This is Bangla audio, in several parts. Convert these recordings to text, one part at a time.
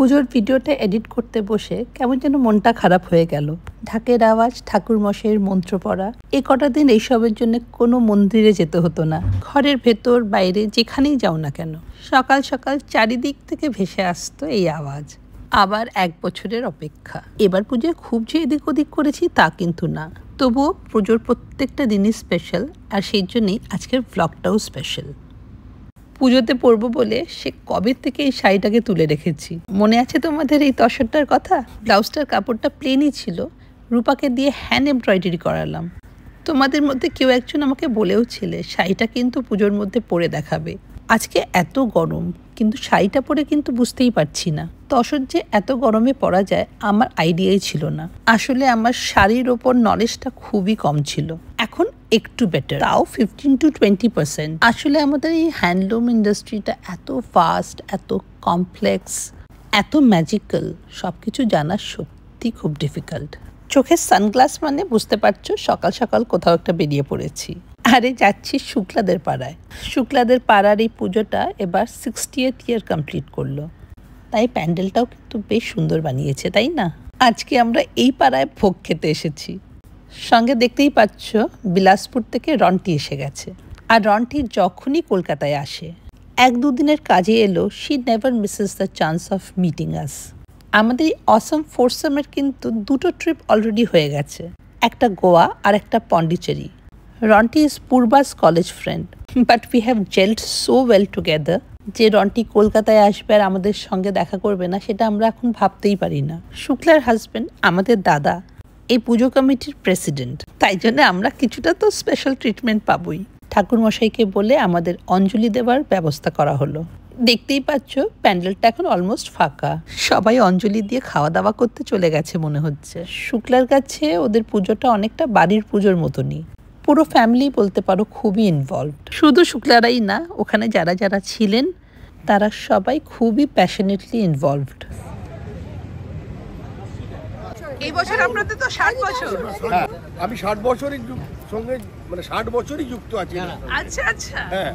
পুজোর ভিডিওটা এডিট করতে বসে কেমন যেন মনটা খারাপ হয়ে গেল। ঢাকের আওয়াজ, ঠাকুর মশাইয়ের মন্ত্র পড়া, এ কটা দিন এইসবের জন্য কোনো মন্দিরে যেতে হতো না। ঘরের ভেতর বাইরে যেখানেই যাও না কেন সকাল সকাল চারিদিক থেকে ভেসে আসতো এই আওয়াজ। আবার 1 বছরের অপেক্ষা। এবার পুজোয় খুব যে এদিক ওদিক করেছি তা কিন্তু না, তবুও পুজোর প্রত্যেকটা দিনই স্পেশাল, আর সেই জন্যই আজকের ব্লগটাও স্পেশাল। পুজোতে পরবো বলে সে কবে থেকে এই শাড়িটাকে তুলে রেখেছি। মনে আছে তোমাদের এই তসরটার কথা? ব্লাউজটার কাপড়টা প্লেনই ছিল, রূপাকে দিয়ে হ্যান্ড এমব্রয়ডারি করালাম। তোমাদের মধ্যে কেউ একজন আমাকে বলেও ছিলে শাড়িটা কিন্তু পুজোর মধ্যে পরে দেখাবে। আজকে এত গরম, কিন্তু শাড়িটা পরে কিন্তু বুঝতেই পারছি না তসর যে এত গরমে পরা যায় আমার আইডিয়াই ছিল না। আসলে আমার শাড়ির ওপর নলেজটা খুবই কম ছিল, এখন একটু বেটার, তাও 15 to 20%। আসলে আমাদের এই হ্যান্ডলুম ইন্ডাস্ট্রিটা এত ফাস্ট, এত কমপ্লেক্স, এত ম্যাজিক্যাল, সব কিছু জানা সত্যি খুব ডিফিকাল্ট। চোখের সানগ্লাস মানে বুঝতে পারছো সকাল সকাল কোথাও একটা বেরিয়ে পড়েছি। আরে যাচ্ছি শুক্লাদের পাড়ায়। শুক্লাদের পাড়ার এই পুজোটা এবার 60th ইয়ার কমপ্লিট করলো, তাই প্যান্ডেলটাও কিন্তু বেশ সুন্দর বানিয়েছে, তাই না? আজকে আমরা এই পাড়ায় ভোগ খেতে এসেছি। সঙ্গে দেখতেই পাচ্ছ বিলাসপুর থেকে রন্টি এসে গেছে। আর রন্টি যখনই কলকাতায় আসে 1-2 দিনের কাজে এলো, she never misses the chance of meeting us. আমাদের এই অসম ফোরসামের কিন্তু 2টো ট্রিপ অলরেডি হয়ে গেছে, একটা গোয়া আর একটা পন্ডিচেরি। রন্টি ইজ পূর্বাস college friend, but we have gelled so well together যে রন্টি কলকাতায় আসবে আর আমাদের সঙ্গে দেখা করবে না, সেটা আমরা এখন ভাবতেই পারি না। শুক্লার হাজব্যান্ড আমাদের দাদা এই পুজো কমিটির প্রেসিডেন্ট, তাই জন্য আমরা কিছুটা তো স্পেশাল ট্রিটমেন্ট পাবই। ঠাকুর মশাইকে বলে আমাদের অঞ্জলি দেওয়ার ব্যবস্থা করা হলো। দেখতেই পাচ্ছ প্যান্ডেলটা এখন অলমোস্ট ফাঁকা, সবাই অঞ্জলি দিয়ে খাওয়া দাওয়া করতে চলে গেছে মনে হচ্ছে। শুক্লার কাছে ওদের পুজোটা অনেকটা বাড়ির পুজোর মতনই, পুরো ফ্যামিলি বলতে পারো খুবই ইনভলভড। শুধু শুক্লারাই না, ওখানে যারা যারা ছিলেন তারা সবাই খুবই প্যাশনেটলি ইনভলভড। এই বছর আপনাদের তো 60 বছর। হ্যাঁ, আমি 60 বছরই সঙ্গে, মানে 60 বছরই যুক্ত আছি। আচ্ছা আচ্ছা। হ্যাঁ,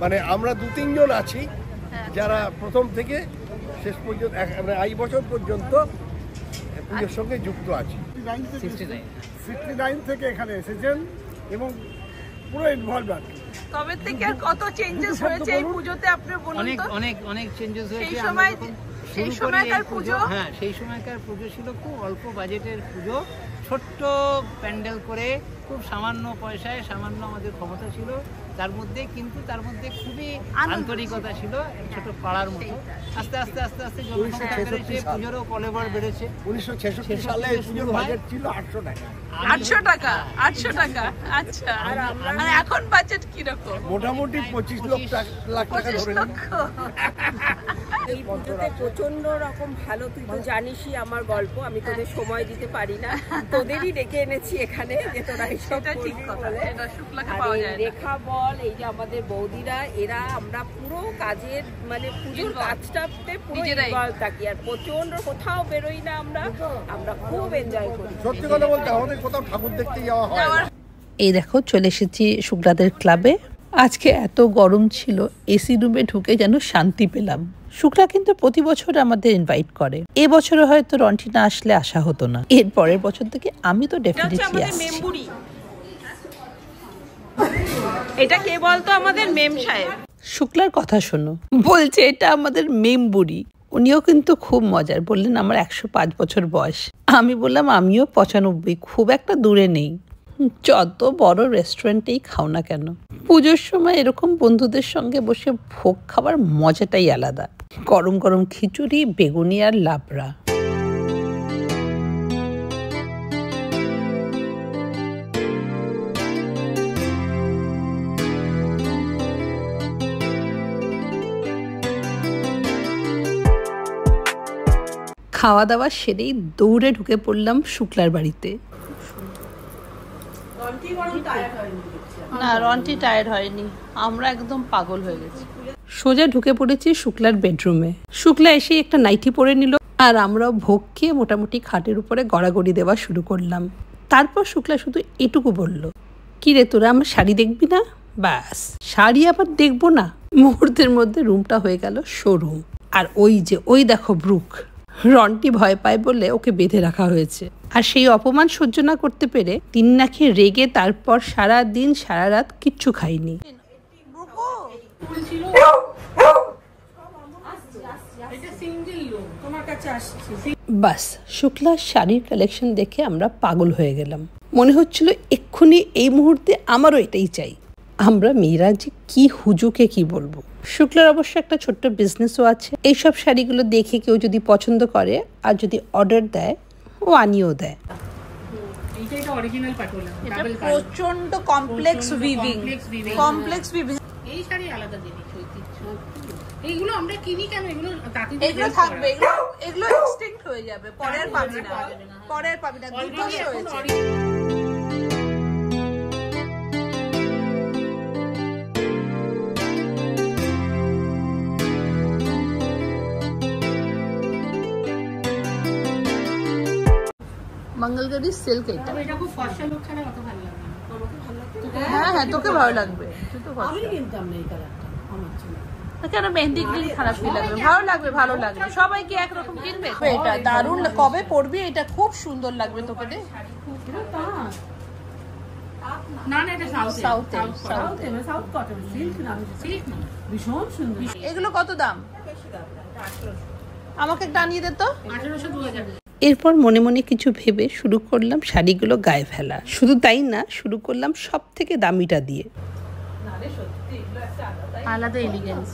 মানে আমরা 2-3 জন আছি যারা প্রথম থেকে শেষ পর্যন্ত, এই বছর পর্যন্ত পুজোর সঙ্গে যুক্ত আছি। 69 থেকে এখানে এসেছেন এবং পুরো ইনভলভ আছি। তবে থেকে আর কত চেঞ্জেস হয়েছে এই পুজোতে আপনি বলুন তো। অনেক চেঞ্জেস হয়েছে। সেই সময়কার পুজো, হ্যাঁ সেই সময়কার পুজো ছিল খুব অল্প বাজেটের পুজো, ছোট্ট প্যান্ডেল করে খুব সামান্য পয়সায়, সামান্য আমাদের ক্ষমতা ছিল তার মধ্যে, কিন্তু তার মধ্যে খুবই আন্তরিকতা ছিল, ছোট পাড়ার মতো। আস্তে আস্তে আস্তে আস্তে জনসংখ্যা বেড়েছে, পুজোরও কলেবর বেড়েছে। 1966 সালে পুজোর বাজেট ছিল 800 টাকা। 800 টাকা, 800 টাকা। আচ্ছা, আর এখন বাজেট কি রকম? মোটামুটি 25 লাখ টাকা ধরে নিন। এই পুজোতে প্রচন্ড রকম ভালো, তুই তো জানিসই আমার গল্প, আমি তোদের সময় দিতে পারি না, তোদেরই ডেকে এনেছি এখানে যে তোরা সেটা ঠিক কথা, এটা শুক্লাকে পাওয়া যায় না। রেখা বল, এই যে আমাদের বৌদিরা, এরা আমরা পুরো কাজের মানে পুজোর কাজটাতে পুরো ইনভলভ থাকি, আর প্রচন্ড কোথাও বেরোই না আমরা খুব এনজয় করি। সত্যি কথা বলতে আমাদের কোথাও ঠাকুর দেখতে যাওয়া হয় না। এই দেখো চলে এসেছি শুক্লাদের ক্লাবে। আজকে এত গরম ছিল, এসি রুমে ঢুকে যেন শান্তি পেলাম। শুক্লা কিন্তু প্রতি বছর আমাদের ইনভাইট করে, এবছরে হয়তো রন্টি না আসলে আসা হতো না, এর পরের বছর থেকে আমি তো ডেফিনেটলি আসছি। এটা কে বলতো? আমাদের মেম সাহেব। শুক্লার কথা শোনো, বলছে এটা আমাদের মেম বুড়ি। উনিও কিন্তু খুব মজার, বললেন আমার 105 বছর বয়স। আমি বললাম আমিও 95, খুব একটা দূরে নেই। যত বড় রেস্টুরেন্টেই খাও না কেন, পুজোর সময় এরকম বন্ধুদের সঙ্গে বসে ভোগ খাবার মজাটাই আলাদা। গরম গরম খিচুড়ি, বেগুনি আর লাবড়া। খাওয়া দাওয়া সেরেই দৌড়ে ঢুকে পড়লাম শুক্লার বাড়িতে। না, রন্টি টায়ার্ড হয়নি, আমরা একদম পাগল হয়ে গেছি। সোজা ঢুকে পড়েছি শুক্লার বেডরুমে। শুক্লা এসে একটা নাইটি পরে নিল, আর আমরাও ভোগ খেয়ে মোটামুটি খাটের উপরে গড়াগড়ি দেওয়া শুরু করলাম। তারপর শুক্লা শুধু এটুকু বলল, কি রে তোরা আমার শাড়ি দেখবি না? ব্যাস, শাড়ি আবার দেখবো না? মুহূর্তের মধ্যে রুমটা হয়ে গেল শোরুম। আর ওই দেখো ব্রুক, রন্টি ভয় পায় বলে ওকে বেঁধে রাখা হয়েছে। আর সেই অপমান সহ্য না করতে পেরে তিন নাকি রেগে তারপর সারা দিন সারা রাত কিচ্ছু খাইনি। বাস শুক্লার শাড়ির কালেকশন দেখে আমরা পাগল হয়ে গেলাম। মনে হচ্ছিল এক্ষুনি এই মুহূর্তে আমারও এটাই চাই। আমরা মেয়েরা যে কি হুজুকে কি বলবো। শুক্লার অবশ্য একটা ছোট্ট বিজনেসও আছে। এইসব শাড়িগুলো দেখে কেউ যদি পছন্দ করে আর যদি অর্ডার দেয় ও আনিয়েও দেয়। প্রচন্ড কমপ্লেক্স উইভিং, কমপ্লেক্স উইভিং। এই শাড়ি আলাদা জিনিস, ঐতিহ্য। এইগুলো আমরা কিনি কেন? এগুলো এগুলো থাকবে, এগুলো এক্সটিংক্ট হয়ে যাবে, পরে আর পাবি না, পরে আর পাবি না। দুটো হয়েছে। মঙ্গলগড়ি সিল্ক, এটা খুব ফর্সা লোক ছাড়া অত ভালো লাগে না। হ্যাঁ হ্যাঁ, তোকে ভালো লাগবে। আমি কিনতাম না এই কালারটা, আমার ছিল। কেন মেহেন্দি গ্রিন খারাপ কি লাগবে? ভালো লাগবে, ভালো লাগবে। সবাই কি একরকম কিনবে? এটা দারুণ। কবে পরবি? এটা খুব সুন্দর লাগবে তোকে। দে না না, এটা সাউথ সাউথ কটন, সিল্ক না, সিল্ক না, ভীষণ সুন্দর। এগুলো কত দাম? আমাকে একটা আনিয়ে দে তো। 1800 2000। এরপর মনে মনে কিছু ভেবে শুরু করলাম শাড়িগুলো গায়ে ফেলা। শুধু তাই না, শুরু করলাম সব থেকে দামিটা দিয়ে। আলাদা এলিগেন্স।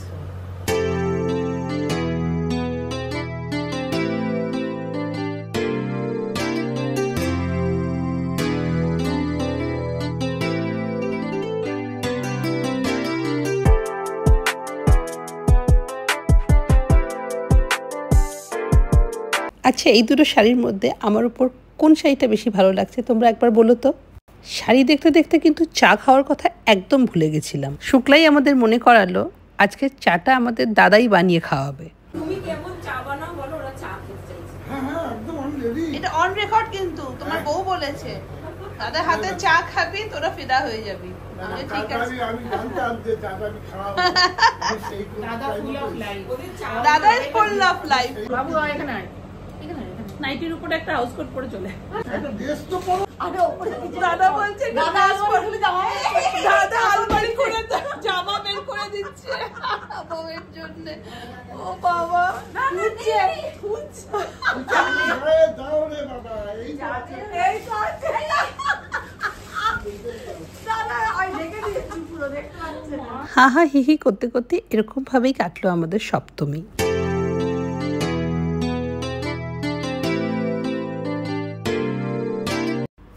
আচ্ছা, এই দুটো শাড়ির মধ্যে আমার উপর কোন শাড়িটা বেশি ভালো লাগছে তোমরা একবার বলো তো। শাড়ি দেখতে দেখতে কিন্তু চা খাওয়ার কথা একদম ভুলে গেছিলাম। শুক্লাই আমাদের মনে করালো আজকে চাটা আমাদের দাদাই বানিয়ে খাওয়াবে। তুমি কেমন চা বানাও বলো, ওরা চা খেতে চাইছে। হ্যাঁ একদম অলরেডি। এটা অন রেকর্ড, কিন্তু তোমার বউ বলেছে তাদের হাতে চা খাবি তোরা ফিদা হয়ে যাবি। ঠিক আছে, আমি জানতাম যে চাটা আমি খাওয়াবো। দাদা ফুল অফ লাইফ। দাদা ইজ ফুল অফ লাইফ। বাবু এখানে আয়, এখানে নাইটির উপরে একটা হাউস কোট পরে চলে। একটা ড্রেস তো পরো। দাদা বলছে দাদা আলমারি করে জামা বের করে দিচ্ছে বউয়ের জন্য। ও বাবা, দাও রে বাবা, এই হা হা হি করতে করতে এরকম ভাবেই কাটলো আমাদের সপ্তমী।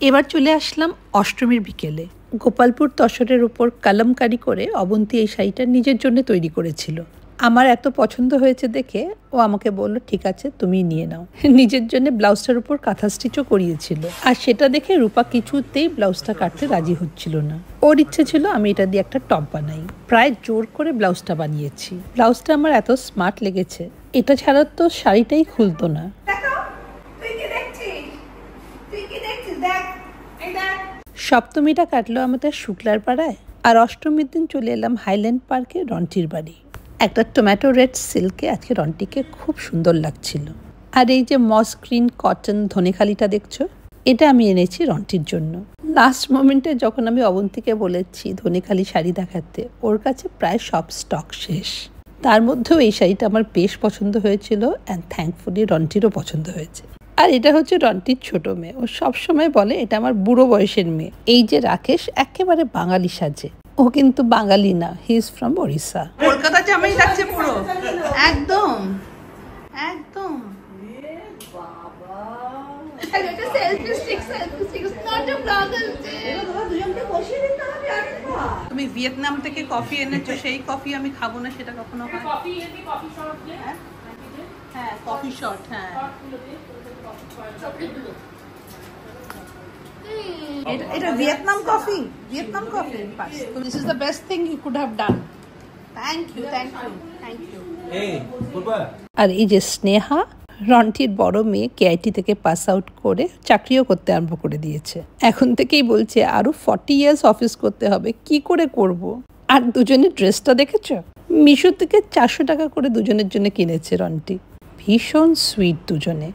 এবার চলে আসলাম অষ্টমীর বিকেলে। গোপালপুর তসরের উপর কালামকারি করে অবন্তী এই শাড়িটা নিজের জন্য তৈরি করেছিল। আমার এত পছন্দ হয়েছে দেখে ও আমাকে বলল ঠিক আছে তুমি নিয়ে নাও। নিজের জন্য ব্লাউজটার উপর কাঁথা স্টিচও করিয়েছিল। আর সেটা দেখে রূপা কিছুতেই ব্লাউজটা কাটতে রাজি হচ্ছিল না। ওর ইচ্ছে ছিল আমি এটা দিয়ে একটা টপ বানাই। প্রায় জোর করে ব্লাউজটা বানিয়েছি। ব্লাউজটা আমার এত স্মার্ট লেগেছে, এটা ছাড়া তো শাড়িটাই খুলতো না। সপ্তমীটা কাটলো আমাদের শুক্লার পাড়ায়। আর অষ্টমীর দিন চলে এলাম হাইল্যান্ড পার্কে রন্টির বাড়ি। একটা টমেটো রেড সিল্কে আজকে রন্টিকে খুব সুন্দর লাগছিল। আর এই যে মস গ্রিন কটন ধনেখালিটা দেখছো, এটা আমি এনেছি রন্টির জন্য। লাস্ট মোমেন্টে যখন আমি অবন্তীকে বলেছি ধনেখালি শাড়ি দেখাতে, ওর কাছে প্রায় সব স্টক শেষ। তার মধ্যেও এই শাড়িটা আমার বেশ পছন্দ হয়েছিল অ্যান্ড থ্যাঙ্কফুলি রন্টিরও পছন্দ হয়েছে। আর এটা হচ্ছে রন্টির ছোট মেয়ে। ও সবসময় বলে এটা আমার বুড়ো বয়সের মেয়ে। এই যে রাকেশ একেবারে বাঙালি সাজে, ও কিন্তু বাঙালি না, he is from Odisha. Kolkata জামাই লাগছে পুরো, একদম একদম। তুমি ভিয়েতনাম থেকে কফি এনেছো, সেই কফি আমি খাবো না, সেটা কখনো হয়? হ্যাঁ কফি শট, হ্যাঁ এটা Vietnam coffee, Vietnam coffee. This is the best thing you could have done. Thank you, thank you, thank you. আর এই যে স্নেহা, রন্টির বড় মেয়ে, কেআইটি থেকে পাস আউট করে চাকরিও করতে আরম্ভ করে দিয়েছে। এখন থেকেই বলছে আরো 40 ইয়ার্স অফিস করতে হবে, কি করে করব। আর দুজনের ড্রেসটা দেখেছো, মিশো থেকে 400 টাকা করে দুজনের জন্য কিনেছে রন্টি। ভীষণ সুইট দুজনে।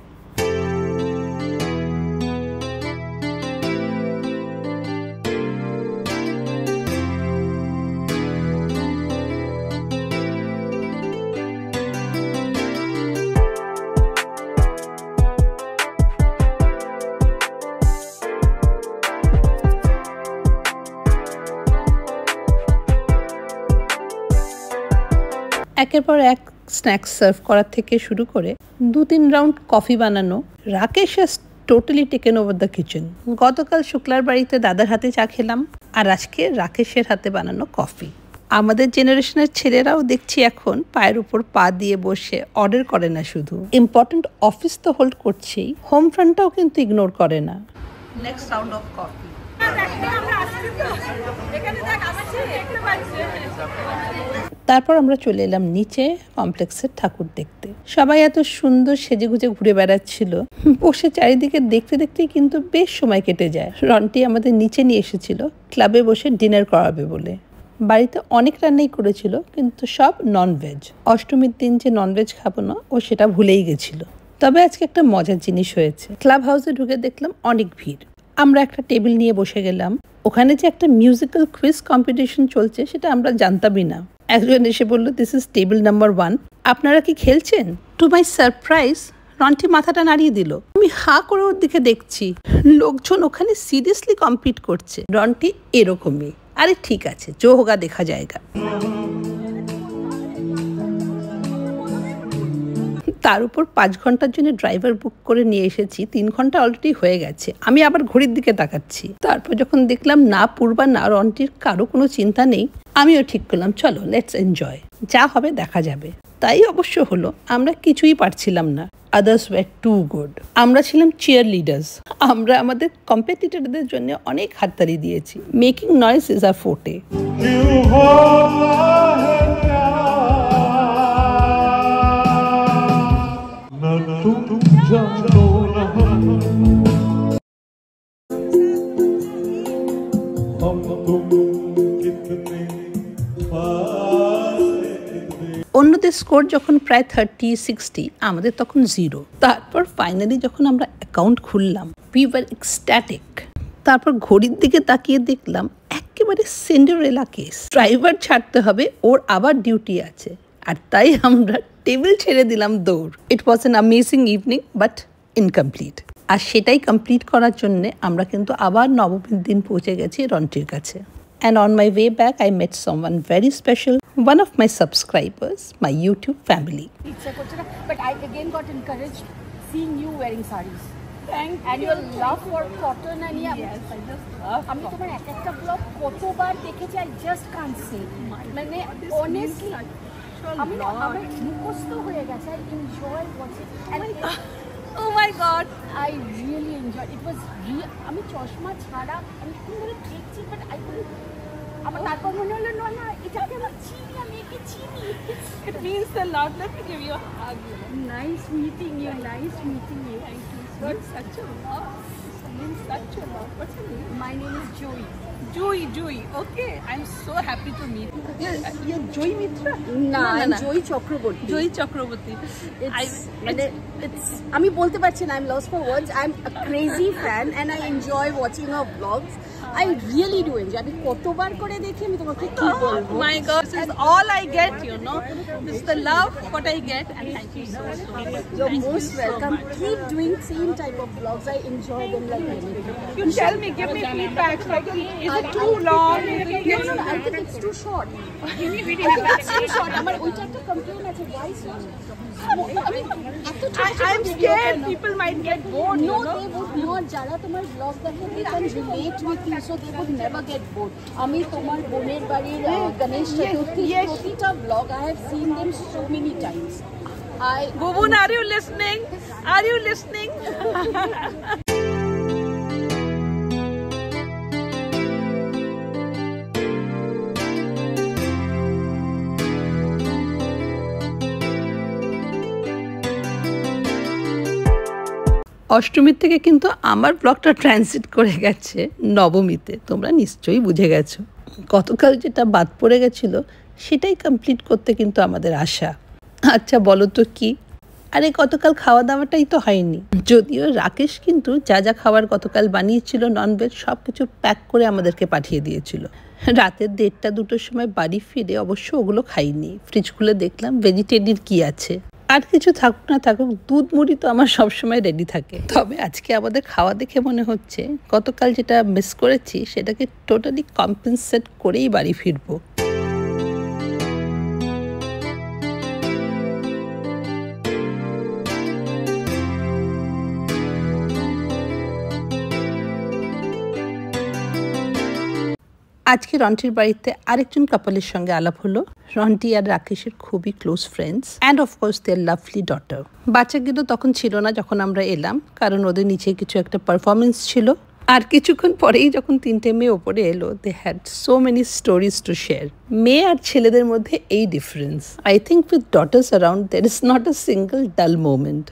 একের পর এক স্ন্যাক্স সার্ভ করার থেকে শুরু করে 2-3 রাউন্ড কফি বানানো। Rakesh has totally taken over the kitchen. গতকাল শুক্লার বাড়িতে দাদার হাতে চা খেলাম, আর আজকে রাকেশের হাতে বানানো কফি। আমাদের জেনারেশনের ছেলেরাও দেখছি এখন পায়ের উপর পা দিয়ে বসে অর্ডার করে না, শুধু ইম্পর্টেন্ট অফিস তো হোল্ড করছেই, হোম ফ্রন্টটাও কিন্তু ইগনোর করে না। Next round of coffee. তারপর আমরা চলে এলাম নিচে কমপ্লেক্সের ঠাকুর দেখতে। সবাই এত সুন্দর সেজেগুজে ঘুরে বেড়াচ্ছিল, বসে চারিদিকে দেখতে দেখতেই কিন্তু বেশ সময় কেটে যায়। রন্টি আমাদের নিচে নিয়ে এসেছিল ক্লাবে বসে ডিনার করাবে বলে। বাড়িতে অনেক রান্নাই করেছিল, কিন্তু সব ননভেজ। অষ্টমীর দিন যে ননভেজ খাবো না, ও সেটা ভুলেই গেছিল। তবে আজকে একটা মজার জিনিস হয়েছে। ক্লাব হাউসে ঢুকে দেখলাম অনেক ভিড়। আমরা একটা টেবিল নিয়ে বসে গেলাম। ওখানে যে একটা মিউজিক্যাল কুইজ কম্পিটিশন চলছে সেটা আমরা জানতামই না। একজন এসে বলল, দিস ইজ টেবিল নাম্বার 1, আপনারা কি খেলছেন? টু মাই সারপ্রাইজ রন্টি মাথাটা নাড়িয়ে দিল। আমি হা করে ওর দিকে দেখছি, লোকজন ওখানে সিরিয়াসলি কম্পিট করছে। রন্টি এরকমই, আরে ঠিক আছে, জো হোগা দেখা জায়গা। তার উপর 5 ঘন্টার জন্য ড্রাইভার বুক করে নিয়ে এসেছি, 3 ঘন্টা অলরেডি হয়ে গেছে। আমি আবার ঘড়ির দিকে তাকাচ্ছি। তারপর যখন দেখলাম না পূর্বা না রন্টির কারো কোনো চিন্তা নেই, আমিও ঠিক করলাম চলো লেটস এনজয়, যা হবে দেখা যাবে। তাই অবশ্য হলো। আমরা কিছুই পারছিলাম না, আদার্স ওয়্যার টু গুড। আমরা ছিলাম চিয়ার লিডার্স। আমরা আমাদের কম্পিটিটরদের জন্য অনেক হাততালি দিয়েছি। Making noise is a forte. অন্যদের স্কোর যখন প্রায় 30-60, আমাদের তখন 0। তারপর ফাইনালি যখন আমরা অ্যাকাউন্ট খুললাম, উই ওয়ার এক্সট্যাটিক। তারপর ঘড়ির দিকে তাকিয়ে দেখলাম একেবারে সিন্ডারেলা কেস। ড্রাইভার ছাড়তে হবে, ওর আবার ডিউটি আছে, আর তাই আমরা টেবিল ছেড়ে দিলাম দৌড়। It was an amazing evening, but incomplete. আর সেটাই কমপ্লিট করার জন্য আমরা কিন্তু আবার নবমীর দিন পৌঁছে গেছি রন্টির কাছে। And on my way back, I met someone very special, one of my subscribers, my YouTube family. But I again got encouraged seeing you wearing sarees. Thank you. And your love for cotton and yes, I just love. আমি তোমার একটা ব্লগ কতবার দেখেছি, I just can't say. মানে honestly, আমি আমার মুখস্থ হয়ে গেছে। I enjoy watching. And oh my God, I really enjoyed. It was real. আমি চশমা ছাড়া আমি পুরো দেখছি, but I couldn't. আমার তারপর মনে হলো না এটাকে আমি চিনি, আমি একে চিনি। It means a lot. Let me give you a hug. Nice meeting you. Nice meeting you. Thank you. It's such a lot. It means such a lot. What's your name? My name is Joy. Joy. Okay, I'm so happy to meet you. You're Joy Mitra? No, Joy Chakraborty. Joy Chakraborty. It's আমি বলতে পারছি না, I'm lost for words. I'm a crazy fan and I enjoy watching her vlogs. I really do enjoy. আমি কতবার করে দেখি, আমি তোমাকে কি বলবো। My God, this is all I get, you know. This is the love what I get, and thank you so much. You're most welcome. Keep doing same type of vlogs. I enjoy them like anything. You tell me, give me feedback. Like, is it too long? No, I think it's too short. It's too short. আমার ওইটা একটা কমপ্লেইন আছে, why so? I'm scared people might get bored. No, they would not. যারা তোমার ব্লগ দেখে, they can relate with you, so they would never get bored. আমি তোমার বোনের বাড়ির গণেশ চতুর্থী প্রতিটা blog I have seen them so many times. Bubun, are you listening? Are you listening? অষ্টমীর থেকে কিন্তু আমার ব্লগটা ট্রানজিট করে গেছে নবমীতে, তোমরা নিশ্চয়ই বুঝে গেছো। গতকাল যেটা বাদ পড়ে গেছিল সেটাই কমপ্লিট করতে কিন্তু আমাদের আশা। আচ্ছা বলো তো কি? আরে গতকাল খাওয়া দাওয়াটাই তো হয়নি। যদিও রাকেশ কিন্তু যা যা খাবার গতকাল বানিয়েছিল ননভেজ সবকিছু প্যাক করে আমাদেরকে পাঠিয়ে দিয়েছিল। রাতের 1:30-2টোর সময় বাড়ি ফিরে অবশ্য ওগুলো খাইনি। ফ্রিজ খুলে দেখলাম ভেজিটেরিয়ান কি আছে। আর কিছু থাকুক না থাকুক, দুধ মুড়ি তো আমার সবসময় রেডি থাকে। তবে আজকে আমাদের খাওয়া দেখে মনে হচ্ছে গতকাল যেটা মিস করেছি সেটাকে টোটালি কম্পেনসেট করেই বাড়ি ফিরবো। আজকে রন্টির বাড়িতে আরেকজন কাপলের সঙ্গে আলাপ হলো। রন্টি আর রাকেশের খুবই close friends and of course their lovely daughter. বাচ্চাগুলো তখন ছিল না যখন আমরা এলাম, কারণ ওদের নিচে কিছু একটা পারফরমেন্স ছিল। আর কিছুক্ষণ পরেই যখন 3টে মেয়ে ওপরে এলো, they had so many stories to share. মেয়ে আর ছেলেদের মধ্যে এই difference. I think with daughters around there is not a single dull moment.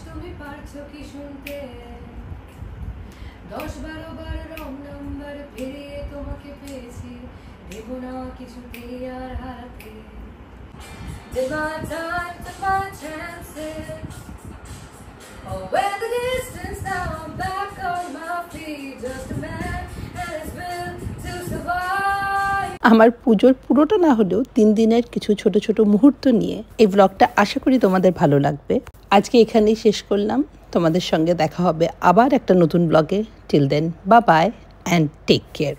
তুমি পারছো কি শুনতে? 10-12 বার রং নাম্বার পেরিয়ে তোমাকে পেয়েছি, দেব না কিছুতে আর হারাতে। Did my time, took my chances. Oh, where the distance, now I'm back on my feet. Just a man and his will to survive. আমার পুজোর পুরোটা না হলেও 3 দিনের কিছু ছোট ছোট মুহূর্ত নিয়ে এই ব্লগটা আশা করি তোমাদের ভালো লাগবে। আজকে এখানেই শেষ করলাম। তোমাদের সঙ্গে দেখা হবে আবার একটা নতুন ব্লগে। Till then, bye bye and take care.